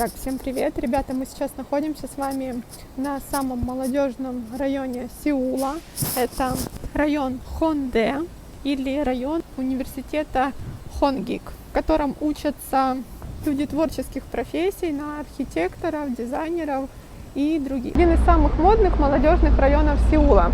Итак, всем привет, ребята! Мы сейчас находимся с вами на самом молодежном районе Сеула. Это район Хонде или район университета Хонгик, в котором учатся люди творческих профессий на архитекторов, дизайнеров и других. Один из самых модных молодежных районов Сеула.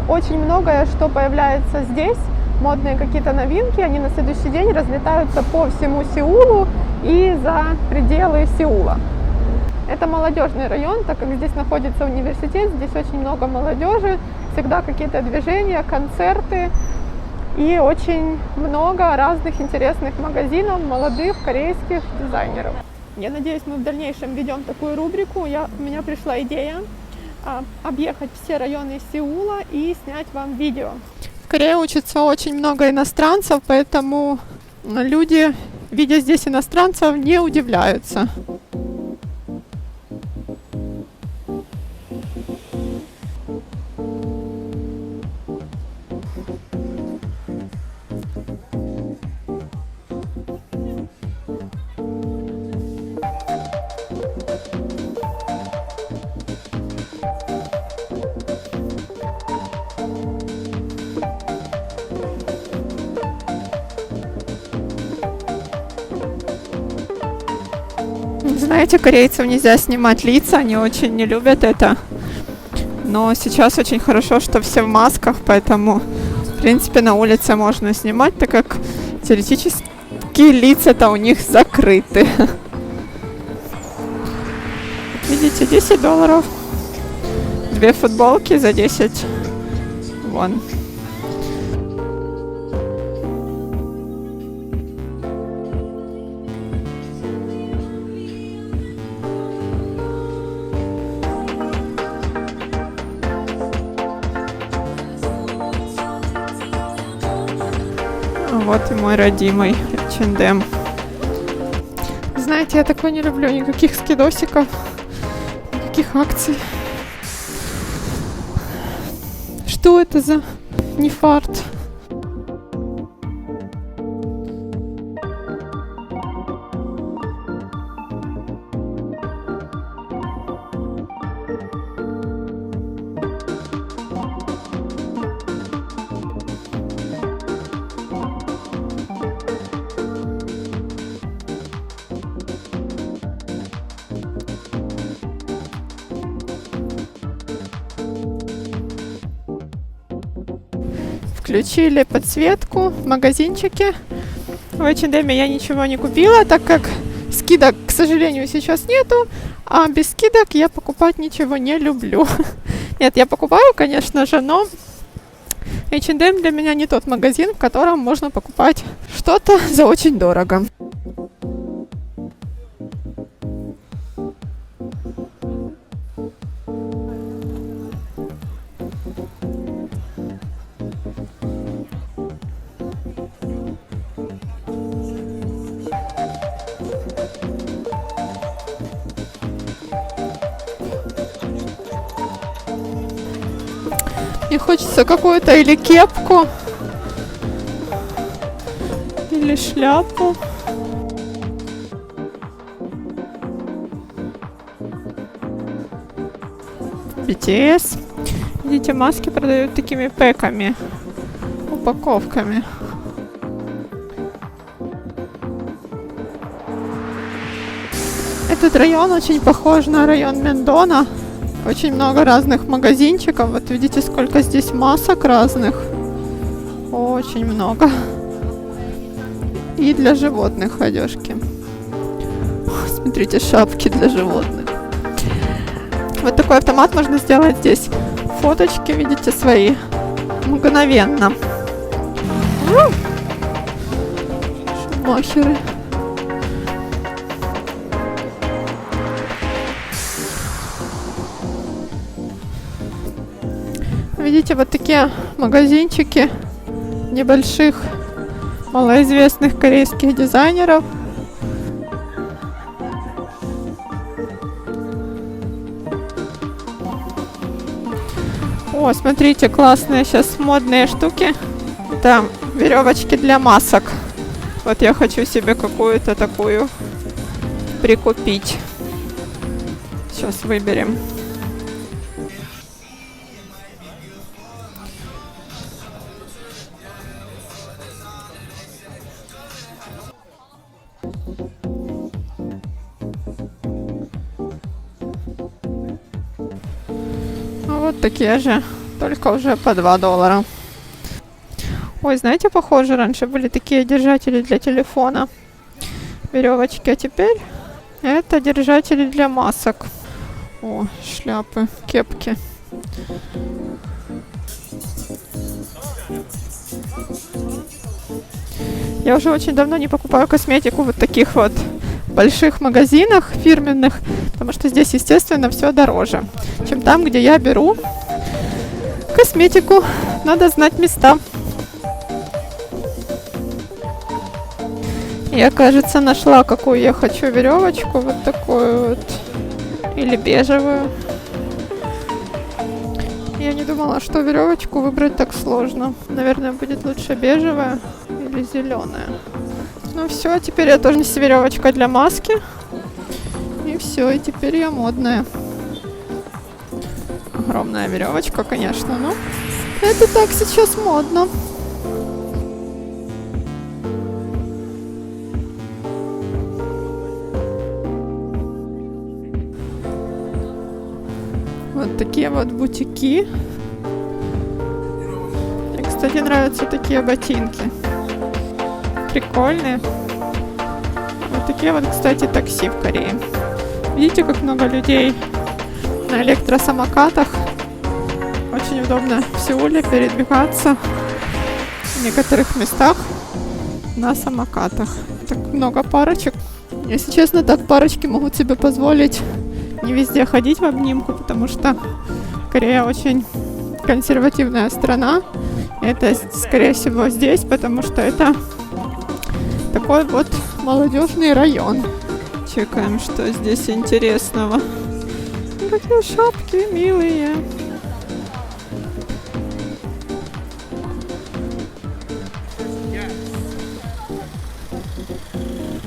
Очень многое, что появляется здесь, модные какие-то новинки, они на следующий день разлетаются по всему Сеулу и за пределы Сеула. Это молодежный район, так как здесь находится университет, здесь очень много молодежи, всегда какие-то движения, концерты и очень много разных интересных магазинов молодых корейских дизайнеров. Я надеюсь, мы в дальнейшем ведем такую рубрику. У меня пришла идея объехать все районы Сеула и снять вам видео. В Корее учатся очень много иностранцев, поэтому люди, видя здесь иностранцев, не удивляются. Знаете, корейцам нельзя снимать лица, они очень не любят это. Но сейчас очень хорошо, что все в масках, поэтому, в принципе, на улице можно снимать, так как теоретически лица-то у них закрыты. Видите, $10. 2 футболки за 10 вон. Вот и мой родимый H&M. Знаете, я такой не люблю, никаких скидосиков, никаких акций. Что это за не фарт? Включили подсветку в магазинчике. В H&M я ничего не купила, так как скидок, к сожалению, сейчас нету, а без скидок я покупать ничего не люблю. Нет, я покупаю, конечно же, но H&M для меня не тот магазин, в котором можно покупать что-то за очень дорого. Мне хочется какую-то или кепку, или шляпу. BTS. Видите, маски продают такими пэками, упаковками. Этот район очень похож на район Мендона. Очень много разных магазинчиков. Вот видите, сколько здесь масок разных. Очень много. И для животных одежки. Смотрите, шапки для животных. Вот такой автомат можно сделать здесь. Фоточки, видите, свои. Мгновенно. Шумахеры. Видите, вот такие магазинчики небольших, малоизвестных корейских дизайнеров. О, смотрите, классные сейчас модные штуки. Это веревочки для масок. Вот я хочу себе какую-то такую прикупить. Сейчас выберем. Вот такие же, только уже по $2. Ой, знаете, похоже, раньше были такие держатели для телефона, веревочки, а теперь это держатели для масок. О, шляпы, кепки. Я уже очень давно не покупаю косметику в таких вот больших магазинах фирменных, потому что здесь, естественно, все дороже, чем там, где я беру косметику. Надо знать места. Я, кажется, нашла, какую я хочу веревочку, вот такую вот, или бежевую. Я не думала, что веревочку выбрать так сложно. Наверное, будет лучше бежевая или зеленая. Ну все, теперь я тоже неси веревочка для маски. И все, и теперь я модная. Огромная веревочка, конечно, но это так сейчас модно. Вот такие вот бутики. Мне, кстати, нравятся такие ботинки. Прикольные. Вот такие вот, кстати, такси в Корее. Видите, как много людей на электросамокатах. Очень удобно в Сеуле передвигаться в некоторых местах на самокатах. Так много парочек. Если честно, так парочки могут себе позволить не везде ходить в обнимку, потому что Корея очень консервативная страна. Это, скорее всего, здесь, потому что это такой вот молодежный район. Чекаем, что здесь интересного. Какие шапки милые.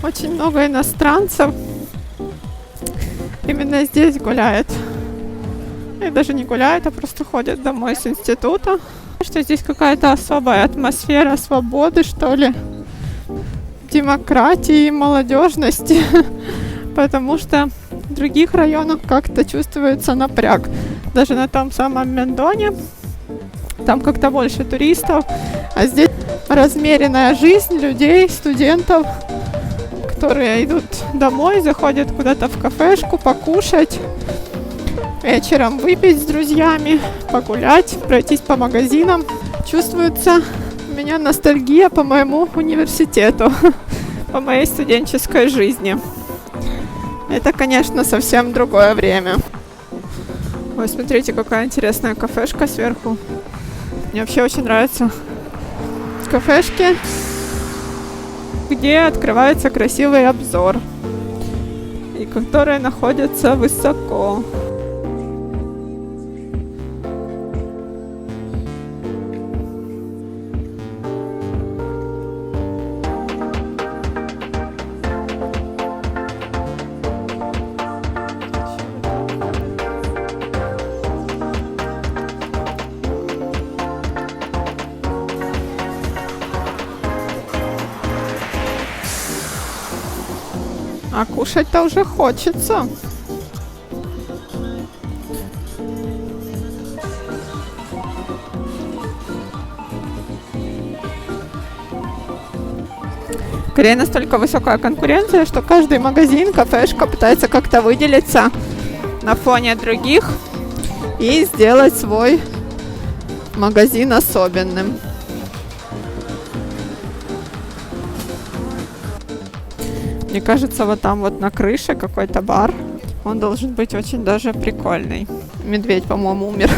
Очень много иностранцев именно здесь гуляют. И даже не гуляют, а просто ходят домой с института. Что здесь какая-то особая атмосфера свободы, что ли, демократии, молодежности. Потому что в других районах как-то чувствуется напряг. Даже на том самом Мьондоне там как-то больше туристов. А здесь размеренная жизнь людей, студентов, которые идут домой, заходят куда-то в кафешку покушать, вечером выпить с друзьями, погулять, пройтись по магазинам. Чувствуется у меня ностальгия по моему университету, по моей студенческой жизни. Это, конечно, совсем другое время. Ой, смотрите, какая интересная кафешка сверху. Мне вообще очень нравятся кафешки, где открывается красивый обзор, и которые находятся высоко. А кушать-то уже хочется. В Корее настолько высокая конкуренция, что каждый магазин, кафешка пытается как-то выделиться на фоне других и сделать свой магазин особенным. Мне кажется, вот там вот на крыше какой-то бар. Он должен быть очень даже прикольный. Медведь, по-моему, умер.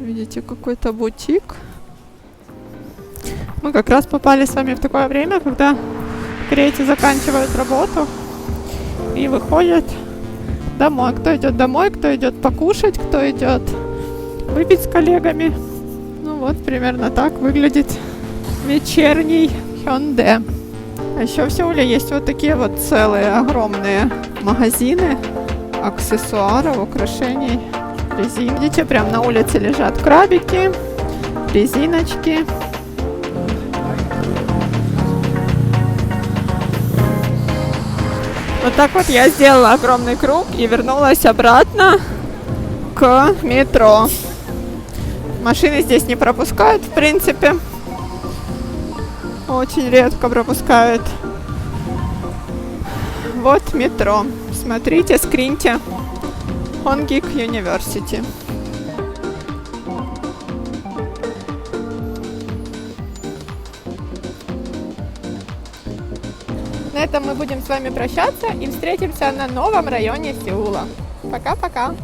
Видите, какой-то бутик. Мы как раз попали с вами в такое время, когда корейцы заканчивают работу и выходят домой. Кто идет домой, кто идет покушать, кто идет выпить с коллегами. Ну вот, примерно так выглядит вечерний Хёнде. А еще в Сеуле есть вот такие вот целые огромные магазины аксессуаров, украшений, резин. Видите, прям на улице лежат крабики, резиночки. Вот так вот я сделала огромный круг и вернулась обратно к метро. Машины здесь не пропускают, в принципе. Очень редко пропускают. Вот метро. Смотрите, скриньте. Хонгик University. На этом мы будем с вами прощаться и встретимся на новом районе Сеула. Пока-пока!